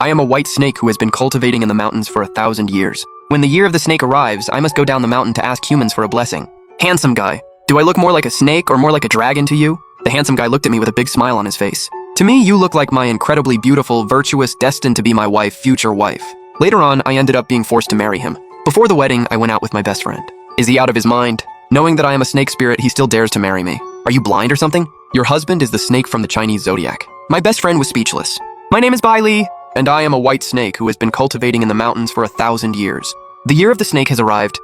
I am a white snake who has been cultivating in the mountains for 1,000 years. When the year of the snake arrives, I must go down the mountain to ask humans for a blessing. Handsome guy, do I look more like a snake or more like a dragon to you? The handsome guy looked at me with a big smile on his face. To me, you look like my incredibly beautiful, virtuous, destined to be my wife, future wife. Later on, I ended up being forced to marry him. Before the wedding, I went out with my best friend. Is he out of his mind? Knowing that I am a snake spirit, he still dares to marry me. Are you blind or something? Your husband is the snake from the Chinese zodiac. My best friend was speechless. My name is Bai Li, and I am a white snake who has been cultivating in the mountains for 1,000 years. The year of the snake has arrived.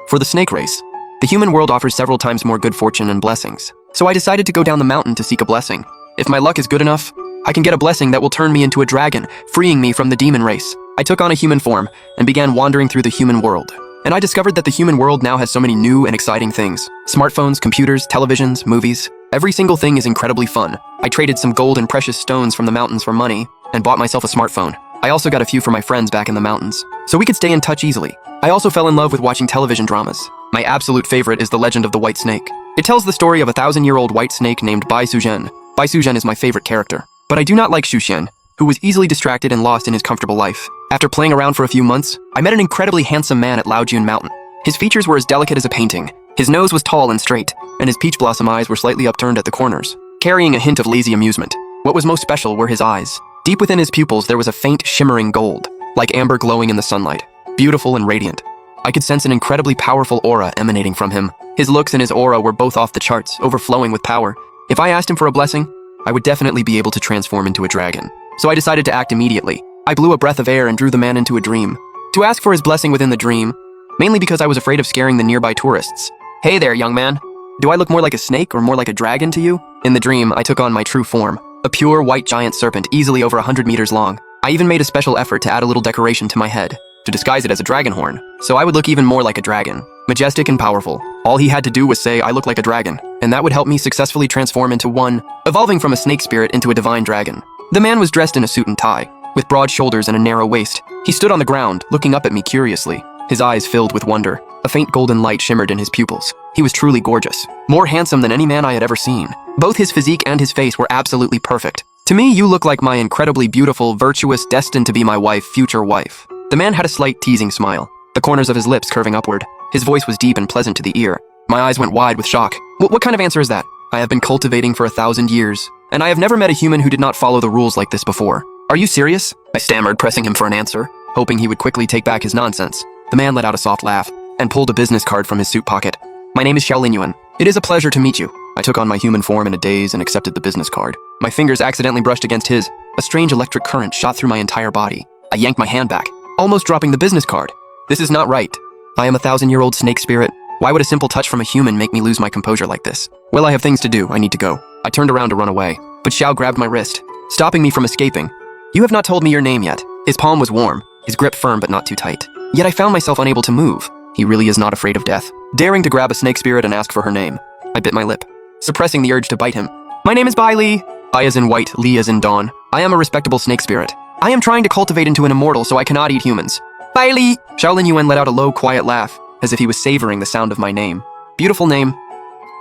For the snake race, the human world offers several times more good fortune and blessings. So I decided to go down the mountain to seek a blessing. If my luck is good enough, I can get a blessing that will turn me into a dragon, freeing me from the demon race. I took on a human form and began wandering through the human world. And I discovered that the human world now has so many new and exciting things. Smartphones, computers, televisions, movies. Every single thing is incredibly fun. I traded some gold and precious stones from the mountains for money and bought myself a smartphone. I also got a few for my friends back in the mountains, so we could stay in touch easily. I also fell in love with watching television dramas. My absolute favorite is The Legend of the White Snake. It tells the story of a 1,000-year-old white snake named Bai Suzhen. Bai Suzhen is my favorite character. But I do not like Xu Xian, who was easily distracted and lost in his comfortable life. After playing around for a few months, I met an incredibly handsome man at Laojun Mountain. His features were as delicate as a painting. His nose was tall and straight, and his peach blossom eyes were slightly upturned at the corners, carrying a hint of lazy amusement. What was most special were his eyes. Deep within his pupils there was a faint, shimmering gold, like amber glowing in the sunlight, beautiful and radiant. I could sense an incredibly powerful aura emanating from him. His looks and his aura were both off the charts, overflowing with power. If I asked him for a blessing, I would definitely be able to transform into a dragon. So I decided to act immediately. I blew a breath of air and drew the man into a dream. To ask for his blessing within the dream, mainly because I was afraid of scaring the nearby tourists. Hey there, young man. Do I look more like a snake or more like a dragon to you? In the dream, I took on my true form, a pure white giant serpent easily over 100 meters long. I even made a special effort to add a little decoration to my head, to disguise it as a dragon horn, so I would look even more like a dragon, majestic and powerful. All he had to do was say I look like a dragon, and that would help me successfully transform into one, evolving from a snake spirit into a divine dragon. The man was dressed in a suit and tie, with broad shoulders and a narrow waist. He stood on the ground, looking up at me curiously, his eyes filled with wonder. A faint golden light shimmered in his pupils. He was truly gorgeous, more handsome than any man I had ever seen. Both his physique and his face were absolutely perfect. To me, you look like my incredibly beautiful, virtuous, destined to be my wife, future wife. The man had a slight teasing smile, the corners of his lips curving upward. His voice was deep and pleasant to the ear. My eyes went wide with shock. What kind of answer is that? I have been cultivating for 1,000 years, and I have never met a human who did not follow the rules like this before. Are you serious? I stammered, pressing him for an answer, hoping he would quickly take back his nonsense. The man let out a soft laugh and pulled a business card from his suit pocket. My name is Xiaolin Yuan. It is a pleasure to meet you. I took on my human form in a daze and accepted the business card. My fingers accidentally brushed against his. A strange electric current shot through my entire body. I yanked my hand back, almost dropping the business card. This is not right. I am a 1,000-year-old snake spirit. Why would a simple touch from a human make me lose my composure like this? Well, I have things to do. I need to go. I turned around to run away, but Xiao grabbed my wrist, stopping me from escaping. You have not told me your name yet. His palm was warm, his grip firm but not too tight. Yet I found myself unable to move. He really is not afraid of death. Daring to grab a snake spirit and ask for her name, I bit my lip, suppressing the urge to bite him. My name is Bai Li. Bai as in white, Li as in dawn. I am a respectable snake spirit. I am trying to cultivate into an immortal so I cannot eat humans. Bai Li! Xiaolin Yuan let out a low, quiet laugh, as if he was savoring the sound of my name. Beautiful name.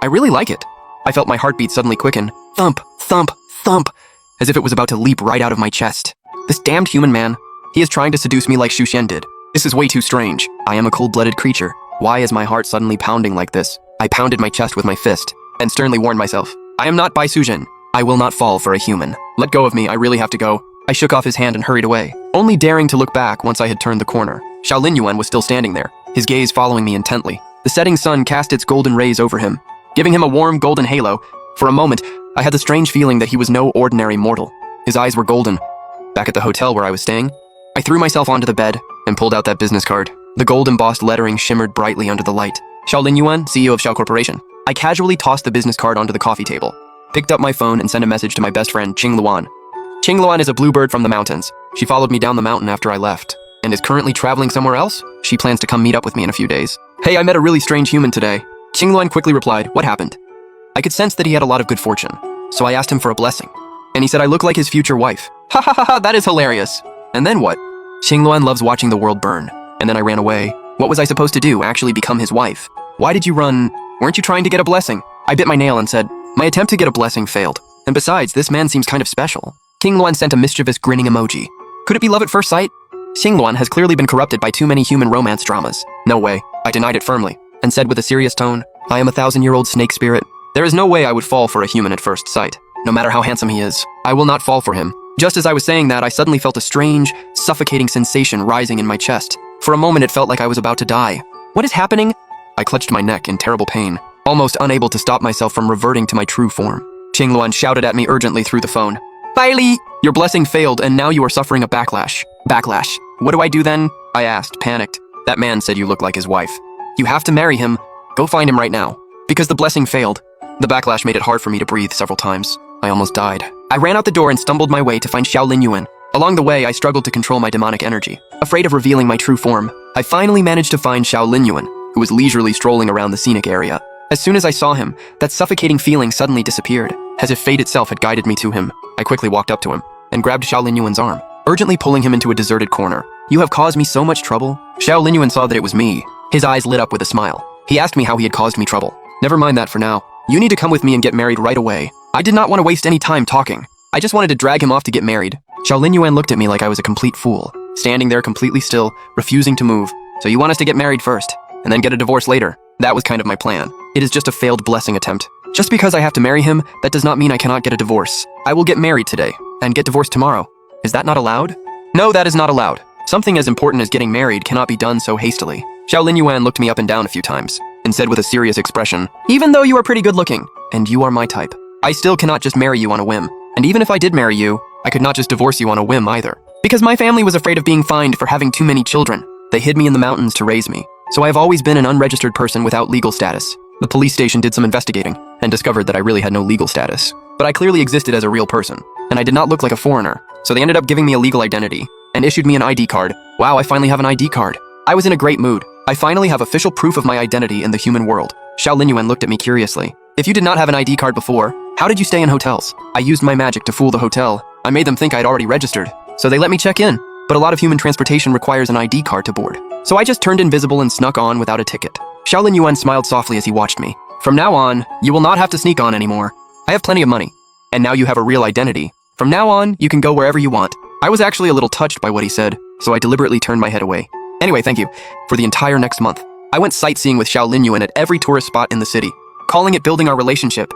I really like it. I felt my heartbeat suddenly quicken. Thump, thump, thump, as if it was about to leap right out of my chest. This damned human man. He is trying to seduce me like Xu Xian did. This is way too strange. I am a cold-blooded creature. Why is my heart suddenly pounding like this? I pounded my chest with my fist, and sternly warned myself. I am not Bai Suzhen. I will not fall for a human. Let go of me, I really have to go. I shook off his hand and hurried away, only daring to look back once I had turned the corner. Xiaolin Yuan was still standing there, his gaze following me intently. The setting sun cast its golden rays over him, giving him a warm golden halo. For a moment, I had the strange feeling that he was no ordinary mortal. His eyes were golden. Back at the hotel where I was staying, I threw myself onto the bed and pulled out that business card. The gold-embossed lettering shimmered brightly under the light. Xiaolin Yuan, CEO of Xiao Corporation. I casually tossed the business card onto the coffee table, picked up my phone and sent a message to my best friend, Qing Luan. Qing Luan is a bluebird from the mountains. She followed me down the mountain after I left, and is currently traveling somewhere else. She plans to come meet up with me in a few days. Hey, I met a really strange human today. Qing Luan quickly replied, what happened? I could sense that he had a lot of good fortune, so I asked him for a blessing. And he said I look like his future wife. Ha ha ha ha, that is hilarious. And then what? Qing Luan loves watching the world burn. And then I ran away. What was I supposed to do, actually become his wife? Why did you run? Weren't you trying to get a blessing? I bit my nail and said, my attempt to get a blessing failed. And besides, this man seems kind of special. Qing Luan sent a mischievous grinning emoji. Could it be love at first sight? Xingluan has clearly been corrupted by too many human romance dramas. No way. I denied it firmly, and said with a serious tone, I am a 1,000-year-old snake spirit. There is no way I would fall for a human at first sight. No matter how handsome he is, I will not fall for him. Just as I was saying that, I suddenly felt a strange, suffocating sensation rising in my chest. For a moment, it felt like I was about to die. What is happening? I clutched my neck in terrible pain, almost unable to stop myself from reverting to my true form. Xingluan shouted at me urgently through the phone. Bai Li, your blessing failed, and now you are suffering a backlash. Backlash. What do I do then? I asked, panicked. That man said you look like his wife. You have to marry him. Go find him right now. Because the blessing failed. The backlash made it hard for me to breathe several times. I almost died. I ran out the door and stumbled my way to find Xiao Linyuan. Along the way, I struggled to control my demonic energy. Afraid of revealing my true form, I finally managed to find Xiao Linyuan, who was leisurely strolling around the scenic area. As soon as I saw him, that suffocating feeling suddenly disappeared, as if fate itself had guided me to him. I quickly walked up to him and grabbed Xiao Linyuan's arm, urgently pulling him into a deserted corner. You have caused me so much trouble. Xiao Linyuan saw that it was me. His eyes lit up with a smile. He asked me how he had caused me trouble. Never mind that for now. You need to come with me and get married right away. I did not want to waste any time talking. I just wanted to drag him off to get married. Xiao Linyuan looked at me like I was a complete fool, standing there completely still, refusing to move. So you want us to get married first, and then get a divorce later? That was kind of my plan. It is just a failed blessing attempt. Just because I have to marry him, that does not mean I cannot get a divorce. I will get married today, and get divorced tomorrow. Is that not allowed? No, that is not allowed. Something as important as getting married cannot be done so hastily. Xiao Linyuan looked me up and down a few times, and said with a serious expression, even though you are pretty good looking, and you are my type, I still cannot just marry you on a whim. And even if I did marry you, I could not just divorce you on a whim either. Because my family was afraid of being fined for having too many children. They hid me in the mountains to raise me. So I have always been an unregistered person without legal status. The police station did some investigating, and discovered that I really had no legal status. But I clearly existed as a real person, and I did not look like a foreigner. So they ended up giving me a legal identity, and issued me an ID card. Wow, I finally have an ID card. I was in a great mood. I finally have official proof of my identity in the human world. Xiao Linyuan looked at me curiously. If you did not have an ID card before, how did you stay in hotels? I used my magic to fool the hotel. I made them think I'd already registered, so they let me check in. But a lot of human transportation requires an ID card to board. So I just turned invisible and snuck on without a ticket. Xiao Linyuan smiled softly as he watched me. From now on, you will not have to sneak on anymore. I have plenty of money. And now you have a real identity. From now on, you can go wherever you want. I was actually a little touched by what he said, so I deliberately turned my head away. Anyway, thank you. For the entire next month, I went sightseeing with Xiao Linyuan at every tourist spot in the city, calling it building our relationship.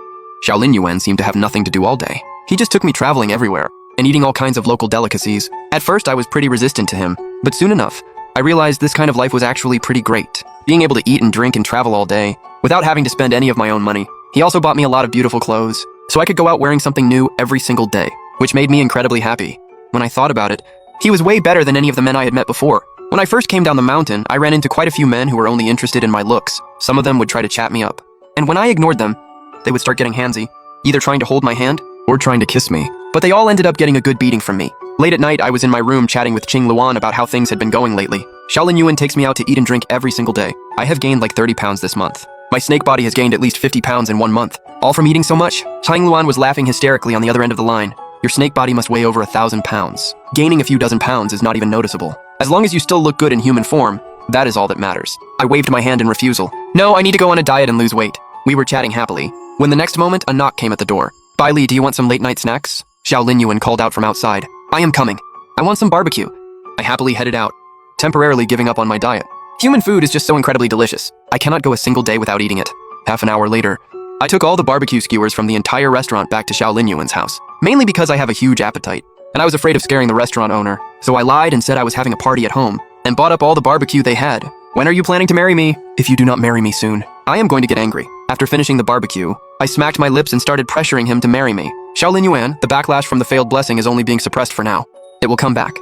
Xiao Linyuan seemed to have nothing to do all day. He just took me traveling everywhere, and eating all kinds of local delicacies. At first, I was pretty resistant to him, but soon enough, I realized this kind of life was actually pretty great. Being able to eat and drink and travel all day, without having to spend any of my own money. He also bought me a lot of beautiful clothes, so I could go out wearing something new every single day, which made me incredibly happy. When I thought about it, he was way better than any of the men I had met before. When I first came down the mountain, I ran into quite a few men who were only interested in my looks. Some of them would try to chat me up, and when I ignored them, they would start getting handsy, either trying to hold my hand or trying to kiss me. But they all ended up getting a good beating from me. Late at night, I was in my room chatting with Xingluan about how things had been going lately. Xiao Linyuan takes me out to eat and drink every single day. I have gained like 30 pounds this month. My snake body has gained at least 50 pounds in 1 month. All from eating so much? Xingluan was laughing hysterically on the other end of the line. Your snake body must weigh over 1,000 pounds. Gaining a few dozen pounds is not even noticeable. As long as you still look good in human form, that is all that matters. I waved my hand in refusal. No, I need to go on a diet and lose weight. We were chatting happily, when the next moment, a knock came at the door. Bai Li, do you want some late-night snacks? Xiao Linyuan called out from outside. I am coming. I want some barbecue. I happily headed out, temporarily giving up on my diet. Human food is just so incredibly delicious. I cannot go a single day without eating it. Half an hour later, I took all the barbecue skewers from the entire restaurant back to Xiao Linyuan's house, mainly because I have a huge appetite, and I was afraid of scaring the restaurant owner, so I lied and said I was having a party at home, and bought up all the barbecue they had. When are you planning to marry me? If you do not marry me soon, I am going to get angry. After finishing the barbecue, I smacked my lips and started pressuring him to marry me. Xiao Linyuan, the backlash from the failed blessing is only being suppressed for now. It will come back.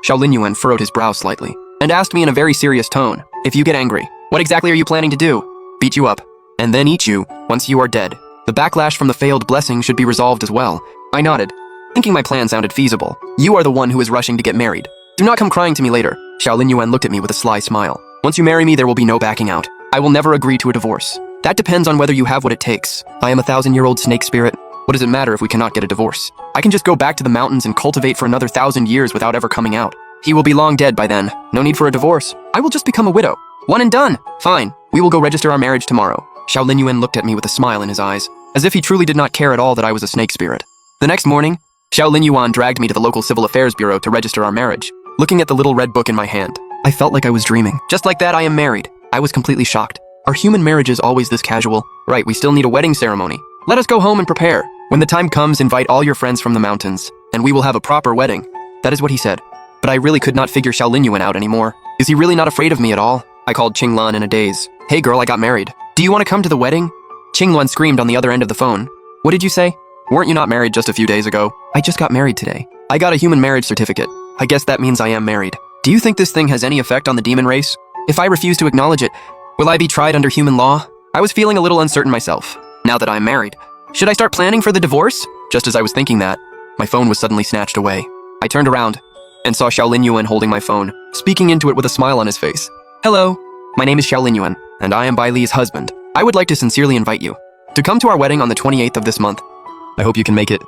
Xiao Linyuan furrowed his brow slightly, and asked me in a very serious tone, if you get angry, what exactly are you planning to do? Beat you up, and then eat you, once you are dead. The backlash from the failed blessing should be resolved as well. I nodded, thinking my plan sounded feasible. You are the one who is rushing to get married. Do not come crying to me later. Xiao Linyuan looked at me with a sly smile. Once you marry me, there will be no backing out. I will never agree to a divorce. That depends on whether you have what it takes. I am a 1,000-year-old snake spirit. What does it matter if we cannot get a divorce? I can just go back to the mountains and cultivate for another 1,000 years without ever coming out. He will be long dead by then. No need for a divorce. I will just become a widow. One and done. Fine. We will go register our marriage tomorrow. Xiao Linyuan looked at me with a smile in his eyes, as if he truly did not care at all that I was a snake spirit. The next morning, Xiao Lin Yuan dragged me to the local civil affairs bureau to register our marriage. Looking at the little red book in my hand, I felt like I was dreaming. Just like that, I am married. I was completely shocked. Are human marriages always this casual? Right, we still need a wedding ceremony. Let us go home and prepare. When the time comes, invite all your friends from the mountains, and we will have a proper wedding. That is what he said. But I really could not figure Xiao Lin Yuan out anymore. Is he really not afraid of me at all? I called Qing Lan in a daze. Hey girl, I got married. Do you want to come to the wedding? Qing Lan screamed on the other end of the phone. What did you say? Weren't you not married just a few days ago? I just got married today. I got a human marriage certificate. I guess that means I am married. Do you think this thing has any effect on the demon race? If I refuse to acknowledge it, will I be tried under human law? I was feeling a little uncertain myself, now that I'm married. Should I start planning for the divorce? Just as I was thinking that, my phone was suddenly snatched away. I turned around and saw Xiao Lin Yuan holding my phone, speaking into it with a smile on his face. Hello, my name is Xiao Lin Yuan, and I am Bai Li's husband. I would like to sincerely invite you to come to our wedding on the 28th of this month. I hope you can make it.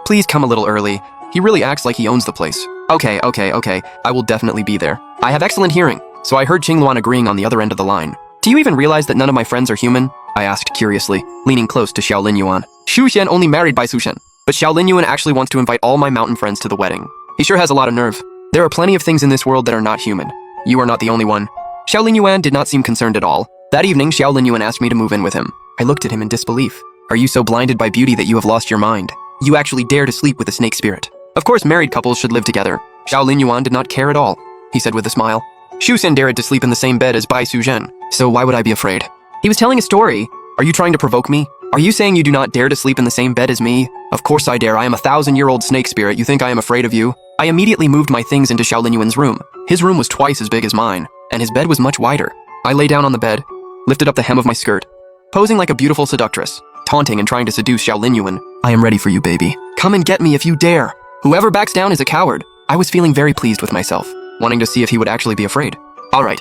Please come a little early. He really acts like he owns the place. Okay. I will definitely be there. I have excellent hearing, so I heard Qing Luan agreeing on the other end of the line. Do you even realize that none of my friends are human? I asked curiously, leaning close to Xiao Lin Yuan. Xu Xian only married by Su Shen, but Xiao Lin Yuan actually wants to invite all my mountain friends to the wedding. He sure has a lot of nerve. There are plenty of things in this world that are not human. You are not the only one. Xiao Lin Yuan did not seem concerned at all. That evening, Xiao Lin Yuan asked me to move in with him. I looked at him in disbelief. Are you so blinded by beauty that you have lost your mind? You actually dare to sleep with a snake spirit. Of course, married couples should live together. Xiao Lin Yuan did not care at all. He said with a smile. Xu Xian dared to sleep in the same bed as Bai Su Zhen, so why would I be afraid? He was telling a story. Are you trying to provoke me? Are you saying you do not dare to sleep in the same bed as me? Of course I dare. I am a 1,000-year-old snake spirit. You think I am afraid of you? I immediately moved my things into Xiao Lin Yuan's room. His room was twice as big as mine, and his bed was much wider. I lay down on the bed, lifted up the hem of my skirt, posing like a beautiful seductress, taunting and trying to seduce Xiao Lin Yuan. I am ready for you, baby. Come and get me if you dare. Whoever backs down is a coward. I was feeling very pleased with myself, wanting to see if he would actually be afraid. All right,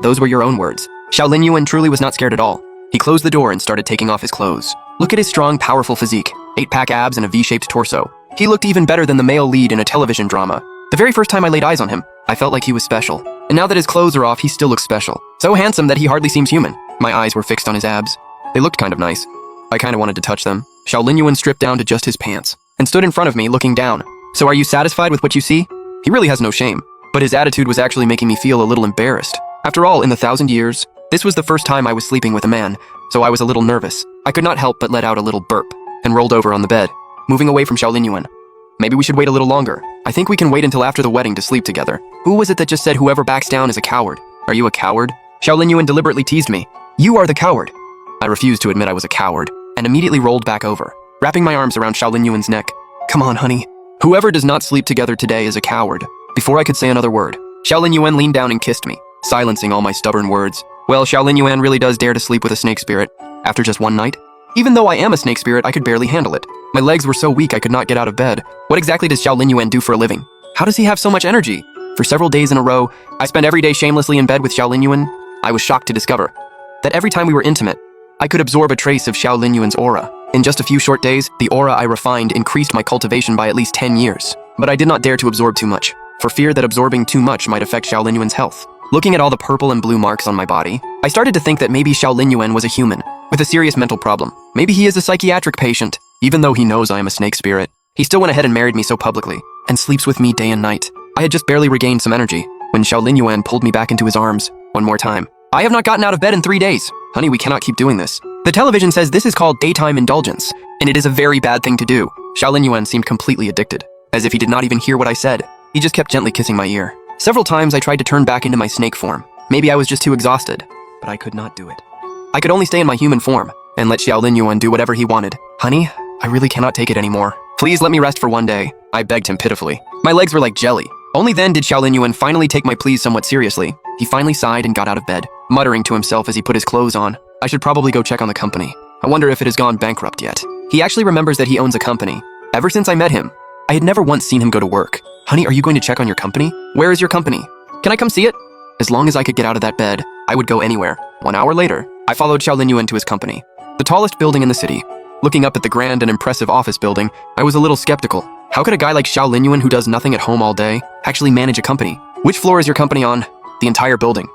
those were your own words. Xiao Lin Yuan truly was not scared at all. He closed the door and started taking off his clothes. Look at his strong, powerful physique, 8-pack abs and a V-shaped torso. He looked even better than the male lead in a television drama. The very first time I laid eyes on him, I felt like he was special. And now that his clothes are off, he still looks special. So handsome that he hardly seems human. My eyes were fixed on his abs. They looked kind of nice. I kind of wanted to touch them. Xiao Lin Yuan stripped down to just his pants and stood in front of me looking down. So are you satisfied with what you see? He really has no shame, but his attitude was actually making me feel a little embarrassed. After all, in the 1,000 years, this was the first time I was sleeping with a man, so I was a little nervous. I could not help but let out a little burp and rolled over on the bed, moving away from Xiao Lin Yuan. Maybe we should wait a little longer. I think we can wait until after the wedding to sleep together. Who was it that just said whoever backs down is a coward? Are you a coward? Xiao Lin Yuan deliberately teased me. You are the coward. I refused to admit I was a coward and immediately rolled back over, wrapping my arms around Xiao Lin Yuan's neck. Come on, honey. Whoever does not sleep together today is a coward. Before I could say another word, Xiao Lin Yuan leaned down and kissed me, silencing all my stubborn words. Well, Xiao Lin Yuan really does dare to sleep with a snake spirit. After just one night? Even though I am a snake spirit, I could barely handle it. My legs were so weak I could not get out of bed. What exactly does Xiao Lin Yuan do for a living? How does he have so much energy? For several days in a row, I spent every day shamelessly in bed with Xiao Lin Yuan. I was shocked to discover that every time we were intimate, I could absorb a trace of Xiao Lin Yuan's aura. In just a few short days, the aura I refined increased my cultivation by at least 10 years. But I did not dare to absorb too much, for fear that absorbing too much might affect Xiao Lin Yuan's health. Looking at all the purple and blue marks on my body, I started to think that maybe Xiao Lin Yuan was a human, with a serious mental problem. Maybe he is a psychiatric patient. Even though he knows I am a snake spirit, he still went ahead and married me so publicly, and sleeps with me day and night. I had just barely regained some energy, when Xiao Lin Yuan pulled me back into his arms, one more time. I have not gotten out of bed in 3 days. Honey, we cannot keep doing this. The television says this is called daytime indulgence, and it is a very bad thing to do. Xiao Lin Yuan seemed completely addicted, as if he did not even hear what I said. He just kept gently kissing my ear. Several times I tried to turn back into my snake form. Maybe I was just too exhausted, but I could not do it. I could only stay in my human form, and let Xiao Lin Yuan do whatever he wanted. Honey, I really cannot take it anymore. Please let me rest for one day. I begged him pitifully. My legs were like jelly. Only then did Xiao Lin Yuan finally take my pleas somewhat seriously. He finally sighed and got out of bed, muttering to himself as he put his clothes on. I should probably go check on the company. I wonder if it has gone bankrupt yet. He actually remembers that he owns a company. Ever since I met him, I had never once seen him go to work. Honey, are you going to check on your company? Where is your company? Can I come see it? As long as I could get out of that bed, I would go anywhere. 1 hour later, I followed Xiao Lin Yuan to his company, the tallest building in the city. Looking up at the grand and impressive office building, I was a little skeptical. How could a guy like Xiao Lin Yuan, who does nothing at home all day, actually manage a company? Which floor is your company on? The entire building,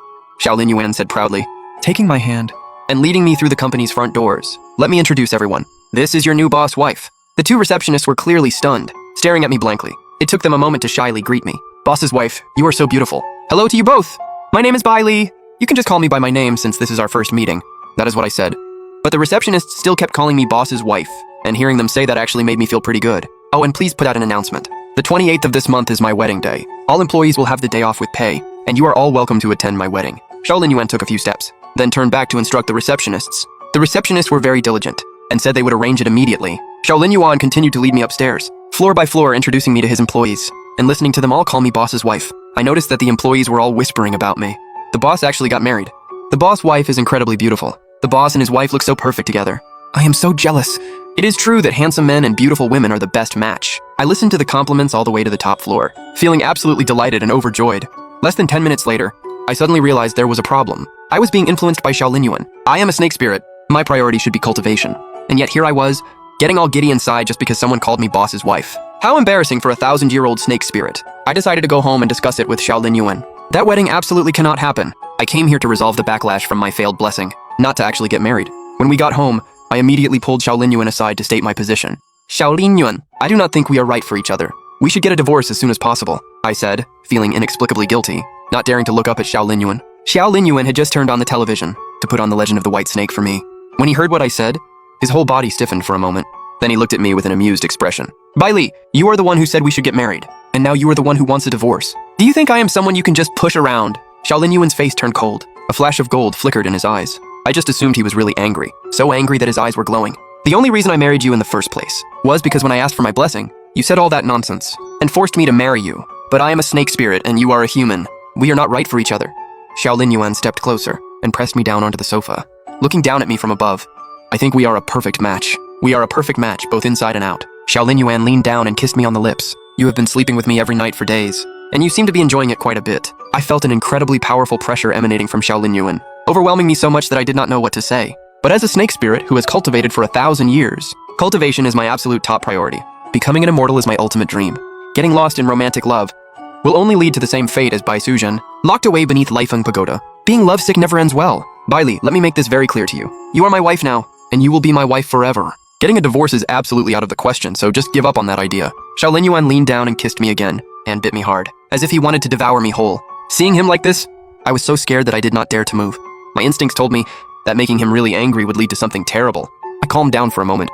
Xiao Lin Yuan said proudly, taking my hand and leading me through the company's front doors. Let me introduce everyone. This is your new boss wife. The two receptionists were clearly stunned. staring at me blankly. It took them a moment to shyly greet me. Boss's wife, you are so beautiful. Hello to you both. My name is Bailey. You can just call me by my name since this is our first meeting. That is what I said. But the receptionist still kept calling me boss's wife, and hearing them say that actually made me feel pretty good. Oh, and please put out an announcement. The 28th of this month is my wedding day. All employees will have the day off with pay, and you are all welcome to attend my wedding. Xiaolin Yuan took a few steps, then turned back to instruct the receptionists. The receptionists were very diligent, and said they would arrange it immediately. Xiaolin Yuan continued to lead me upstairs, floor by floor introducing me to his employees, and listening to them all call me boss's wife. I noticed that the employees were all whispering about me. The boss actually got married. The boss wife is incredibly beautiful. The boss and his wife look so perfect together. I am so jealous. It is true that handsome men and beautiful women are the best match. I listened to the compliments all the way to the top floor, feeling absolutely delighted and overjoyed. Less than 10 minutes later, I suddenly realized there was a problem. I was being influenced by Xiaolin Yuan. I am a snake spirit. My priority should be cultivation. And yet here I was, getting all giddy inside just because someone called me boss's wife. How embarrassing for a 1,000-year-old snake spirit. I decided to go home and discuss it with Xiaolin Yuan. That wedding absolutely cannot happen. I came here to resolve the backlash from my failed blessing, not to actually get married. When we got home, I immediately pulled Xiaolin Yuan aside to state my position. Xiaolin Yuan, I do not think we are right for each other. We should get a divorce as soon as possible, I said, feeling inexplicably guilty, not daring to look up at Xiaolin Yuan. Xiaolin Yuan had just turned on the television to put on The Legend of the White Snake for me. When he heard what I said, his whole body stiffened for a moment. Then he looked at me with an amused expression. Bailey, you are the one who said we should get married, and now you are the one who wants a divorce. Do you think I am someone you can just push around? Xiaolin Yuan's face turned cold. A flash of gold flickered in his eyes. I just assumed he was really angry, so angry that his eyes were glowing. The only reason I married you in the first place was because when I asked for my blessing, you said all that nonsense and forced me to marry you. But I am a snake spirit and you are a human. We are not right for each other. Xiaolin Yuan stepped closer and pressed me down onto the sofa, looking down at me from above. I think we are a perfect match. We are a perfect match, both inside and out. Xiaolin Yuan leaned down and kissed me on the lips. You have been sleeping with me every night for days, and you seem to be enjoying it quite a bit. I felt an incredibly powerful pressure emanating from Xiaolin Yuan, overwhelming me so much that I did not know what to say. But as a snake spirit who has cultivated for 1,000 years, cultivation is my absolute top priority. Becoming an immortal is my ultimate dream. Getting lost in romantic love will only lead to the same fate as Bai Suzhen, locked away beneath Leifeng Pagoda. Being lovesick never ends well. Bailey, let me make this very clear to you. You are my wife now, and you will be my wife forever. Getting a divorce is absolutely out of the question, so just give up on that idea. Xiaolin Yuan leaned down and kissed me again, and bit me hard, as if he wanted to devour me whole. Seeing him like this, I was so scared that I did not dare to move. My instincts told me that making him really angry would lead to something terrible. I calmed down for a moment,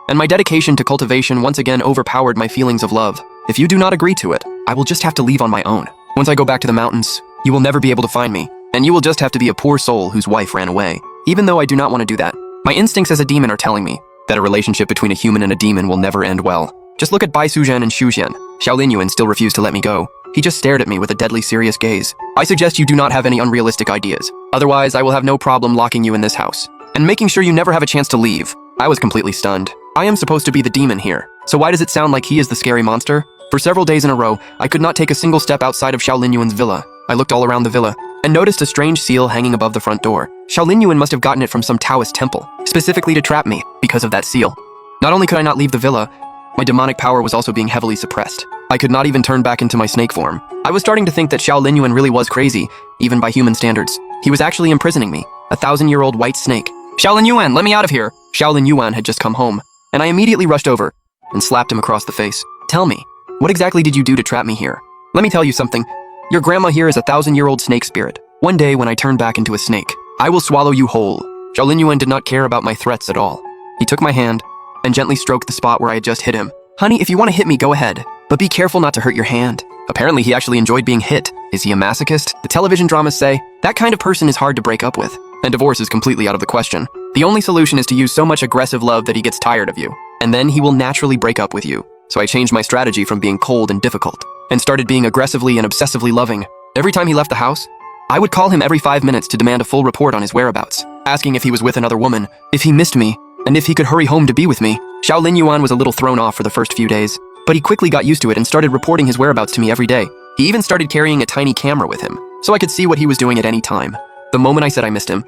and my dedication to cultivation once again overpowered my feelings of love. If you do not agree to it, I will just have to leave on my own. Once I go back to the mountains, you will never be able to find me, and you will just have to be a poor soul whose wife ran away. Even though I do not want to do that, my instincts as a demon are telling me that a relationship between a human and a demon will never end well. Just look at Bai Suzhen and Xu Xian. Xiaolin Yuan still refused to let me go. He just stared at me with a deadly serious gaze. I suggest you do not have any unrealistic ideas. Otherwise, I will have no problem locking you in this house and making sure you never have a chance to leave. I was completely stunned. I am supposed to be the demon here, so why does it sound like he is the scary monster? For several days in a row, I could not take a single step outside of Xiaolin Yuan's villa. I looked all around the villa and noticed a strange seal hanging above the front door. Xiaolin Yuan must have gotten it from some Taoist temple, specifically to trap me because of that seal. Not only could I not leave the villa, my demonic power was also being heavily suppressed. I could not even turn back into my snake form. I was starting to think that Xiaolin Yuan really was crazy, even by human standards. He was actually imprisoning me, a 1,000-year-old white snake. Xiaolin Yuan, let me out of here! Xiaolin Yuan had just come home, and I immediately rushed over and slapped him across the face. Tell me, what exactly did you do to trap me here? Let me tell you something. Your grandma here is a 1,000-year-old snake spirit. One day when I turn back into a snake, I will swallow you whole. Xiaolin Yuan did not care about my threats at all. He took my hand and gently stroked the spot where I had just hit him. Honey, if you want to hit me, go ahead, but be careful not to hurt your hand. Apparently, he actually enjoyed being hit. Is he a masochist? The television dramas say that kind of person is hard to break up with, and divorce is completely out of the question. The only solution is to use so much aggressive love that he gets tired of you, and then he will naturally break up with you. So I changed my strategy from being cold and difficult, and started being aggressively and obsessively loving. Every time he left the house, I would call him every 5 minutes to demand a full report on his whereabouts, asking if he was with another woman, if he missed me, and if he could hurry home to be with me. Xiaolin Yuan was a little thrown off for the first few days, but he quickly got used to it and started reporting his whereabouts to me every day. He even started carrying a tiny camera with him, so I could see what he was doing at any time. The moment I said I missed him,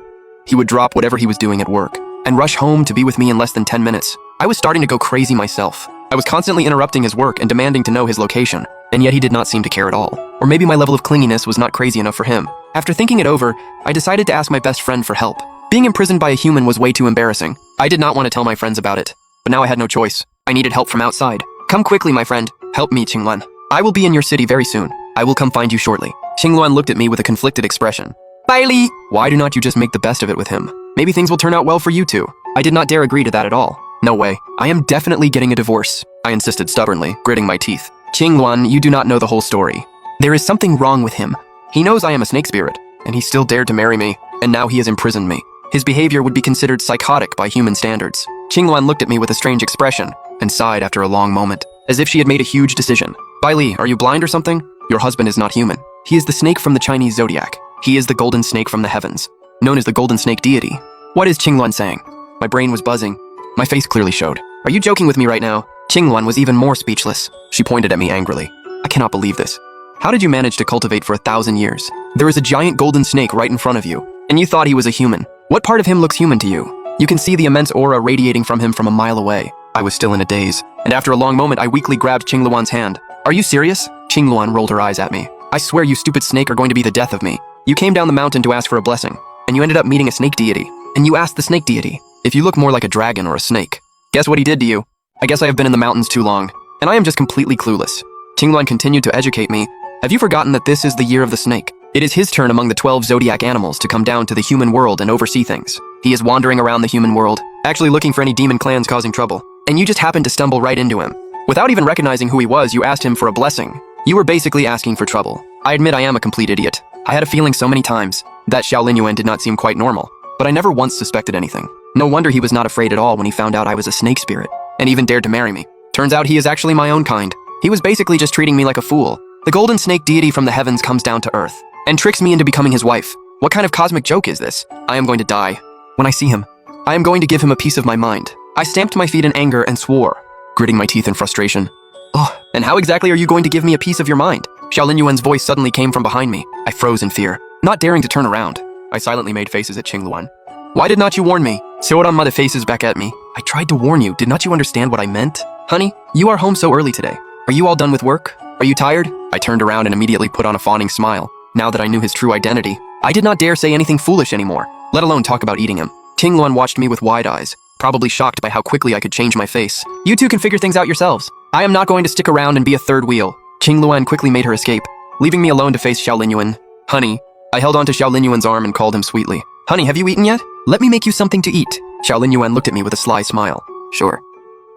he would drop whatever he was doing at work and rush home to be with me in less than 10 minutes. I was starting to go crazy myself. I was constantly interrupting his work and demanding to know his location, and yet he did not seem to care at all. Or maybe my level of clinginess was not crazy enough for him. After thinking it over, I decided to ask my best friend for help. Being imprisoned by a human was way too embarrassing. I did not want to tell my friends about it, but now I had no choice. I needed help from outside. Come quickly, my friend. Help me, Qingluan. I will be in your city very soon. I will come find you shortly. Qingluan looked at me with a conflicted expression. Bai Li! Why do not you just make the best of it with him? Maybe things will turn out well for you two. I did not dare agree to that at all. No way. I am definitely getting a divorce. I insisted stubbornly, gritting my teeth. Qingluan, you do not know the whole story. There is something wrong with him. He knows I am a snake spirit, and he still dared to marry me, and now he has imprisoned me. His behavior would be considered psychotic by human standards. Qingluan looked at me with a strange expression and sighed after a long moment, as if she had made a huge decision. Bai Li, are you blind or something? Your husband is not human. He is the snake from the Chinese zodiac. He is the golden snake from the heavens, known as the golden snake deity. What is Qingluan saying? My brain was buzzing. My face clearly showed. Are you joking with me right now? Qingluan was even more speechless. She pointed at me angrily. I cannot believe this. How did you manage to cultivate for 1,000 years? There is a giant golden snake right in front of you, and you thought he was a human. What part of him looks human to you? You can see the immense aura radiating from him from a mile away. I was still in a daze, and after a long moment I weakly grabbed Qingluan's hand. Are you serious? Qingluan rolled her eyes at me. I swear you stupid snake are going to be the death of me. You came down the mountain to ask for a blessing, and you ended up meeting a snake deity. And you asked the snake deity if you look more like a dragon or a snake. Guess what he did to you? I guess I have been in the mountains too long, and I am just completely clueless. Qingluan continued to educate me. Have you forgotten that this is the year of the snake? It is his turn among the 12 zodiac animals to come down to the human world and oversee things. He is wandering around the human world, actually looking for any demon clans causing trouble. And you just happened to stumble right into him. Without even recognizing who he was, you asked him for a blessing. You were basically asking for trouble. I admit I am a complete idiot. I had a feeling so many times that Xiaolin Yuan did not seem quite normal, but I never once suspected anything. No wonder he was not afraid at all when he found out I was a snake spirit, and even dared to marry me. Turns out he is actually my own kind. He was basically just treating me like a fool. The golden snake deity from the heavens comes down to earth and tricks me into becoming his wife. What kind of cosmic joke is this? I am going to die. When I see him, I am going to give him a piece of my mind. I stamped my feet in anger and swore, gritting my teeth in frustration. Oh, and how exactly are you going to give me a piece of your mind? Xiaolin Yuan's voice suddenly came from behind me. I froze in fear, not daring to turn around. I silently made faces at Qingluan. Why did not you warn me? Xiaoran made faces back at me. I tried to warn you. Did not you understand what I meant? Honey, you are home so early today. Are you all done with work? Are you tired? I turned around and immediately put on a fawning smile. Now that I knew his true identity, I did not dare say anything foolish anymore, let alone talk about eating him. Qingluan watched me with wide eyes, probably shocked by how quickly I could change my face. You two can figure things out yourselves. I am not going to stick around and be a third wheel. Qingluan quickly made her escape, leaving me alone to face Xiaolin Yuan. Honey, I held onto Xiaolin Yuan's arm and called him sweetly. Honey, have you eaten yet? Let me make you something to eat. Xiaolin Yuan looked at me with a sly smile. Sure.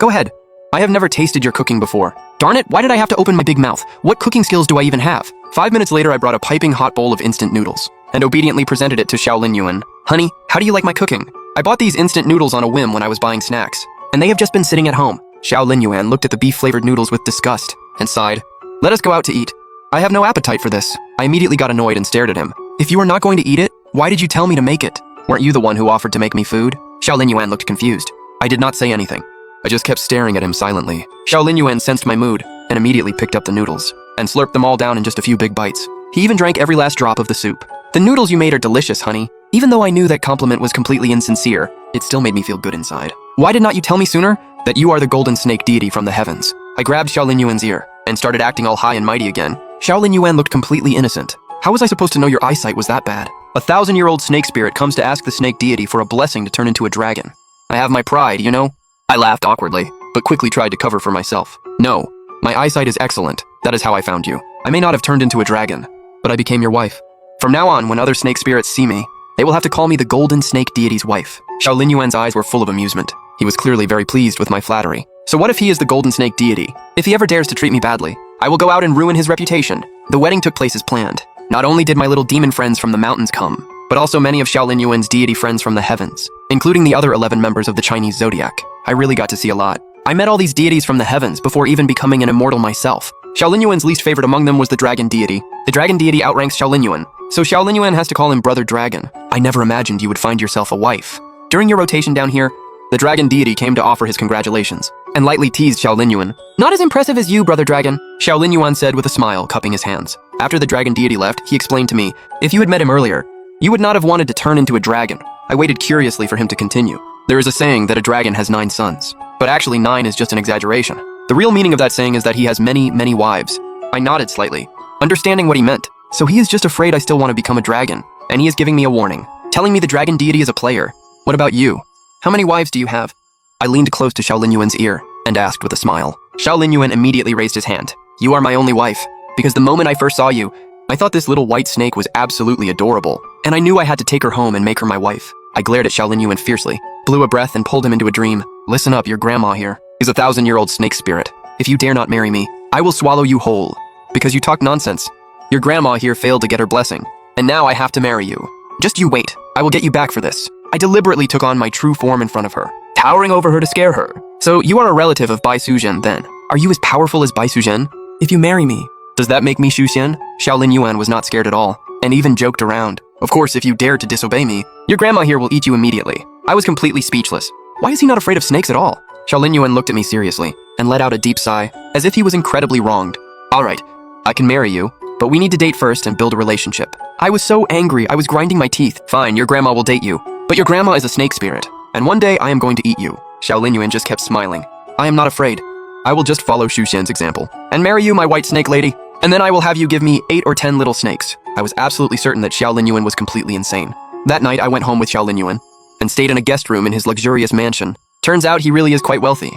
Go ahead. I have never tasted your cooking before. Darn it, why did I have to open my big mouth? What cooking skills do I even have? 5 minutes later, I brought a piping hot bowl of instant noodles and obediently presented it to Xiaolin Yuan. Honey, how do you like my cooking? I bought these instant noodles on a whim when I was buying snacks, and they have just been sitting at home. Xiaolin Yuan looked at the beef-flavored noodles with disgust and sighed. Let us go out to eat. I have no appetite for this. I immediately got annoyed and stared at him. If you are not going to eat it, why did you tell me to make it? Weren't you the one who offered to make me food? Xiaolin Yuan looked confused. I did not say anything. I just kept staring at him silently. Xiaolin Yuan sensed my mood and immediately picked up the noodles and slurped them all down in just a few big bites. He even drank every last drop of the soup. The noodles you made are delicious, honey. Even though I knew that compliment was completely insincere, it still made me feel good inside. Why did not you tell me sooner that you are the golden snake deity from the heavens? I grabbed Xiaolin Yuan's ear and started acting all high and mighty again. Xiaolin Yuan looked completely innocent. How was I supposed to know your eyesight was that bad? A 1,000-year-old snake spirit comes to ask the snake deity for a blessing to turn into a dragon. I have my pride, you know? I laughed awkwardly, but quickly tried to cover for myself. No, my eyesight is excellent. That is how I found you. I may not have turned into a dragon, but I became your wife. From now on, when other snake spirits see me, they will have to call me the golden snake deity's wife. Xiaolin Yuan's eyes were full of amusement. He was clearly very pleased with my flattery. So what if he is the golden snake deity? If he ever dares to treat me badly, I will go out and ruin his reputation. The wedding took place as planned. Not only did my little demon friends from the mountains come, but also many of Xiaolin Yuan's deity friends from the heavens, including the other 11 members of the Chinese zodiac. I really got to see a lot. I met all these deities from the heavens before even becoming an immortal myself. Xiaolin Yuan's least favorite among them was the dragon deity. The dragon deity outranks Xiaolin Yuan, so Xiaolin Yuan has to call him Brother Dragon. I never imagined you would find yourself a wife. During your rotation down here, the dragon deity came to offer his congratulations and lightly teased Xiaolin Yuan. Not as impressive as you, Brother Dragon, Xiaolin Yuan said with a smile, cupping his hands. After the dragon deity left, he explained to me, if you had met him earlier, you would not have wanted to turn into a dragon. I waited curiously for him to continue. There is a saying that a dragon has 9 sons, but actually 9 is just an exaggeration. The real meaning of that saying is that he has many, many wives. I nodded slightly, understanding what he meant. So he is just afraid I still want to become a dragon, and he is giving me a warning, telling me the dragon deity is a player. What about you? How many wives do you have? I leaned close to Xiaolin Yuan's ear and asked with a smile. Xiao Lin Yuan immediately raised his hand. You are my only wife. Because the moment I first saw you, I thought this little white snake was absolutely adorable, and I knew I had to take her home and make her my wife. I glared at Xiao Lin Yuan fiercely, blew a breath and pulled him into a dream. Listen up, your grandma here is a 1,000-year-old snake spirit. If you dare not marry me, I will swallow you whole. Because you talk nonsense. Your grandma here failed to get her blessing, and now I have to marry you. Just you wait, I will get you back for this. I deliberately took on my true form in front of her, towering over her to scare her. So you are a relative of Bai Suzhen then. Are you as powerful as Bai Suzhen? If you marry me, does that make me Xu Xian? Xiao Lin Yuan was not scared at all, and even joked around. Of course, if you dare to disobey me, your grandma here will eat you immediately. I was completely speechless. Why is he not afraid of snakes at all? Xiao Lin Yuan looked at me seriously, and let out a deep sigh, as if he was incredibly wronged. Alright, I can marry you, but we need to date first and build a relationship. I was so angry, I was grinding my teeth. Fine, your grandma will date you, but your grandma is a snake spirit, and one day I am going to eat you. Xiao Lin Yuan just kept smiling. I am not afraid. I will just follow Xu Xian's example, and marry you, my white snake lady, and then I will have you give me 8 or 10 little snakes. I was absolutely certain that Xiao Lin Yuan was completely insane. That night, I went home with Xiao Lin Yuan, and stayed in a guest room in his luxurious mansion. Turns out he really is quite wealthy.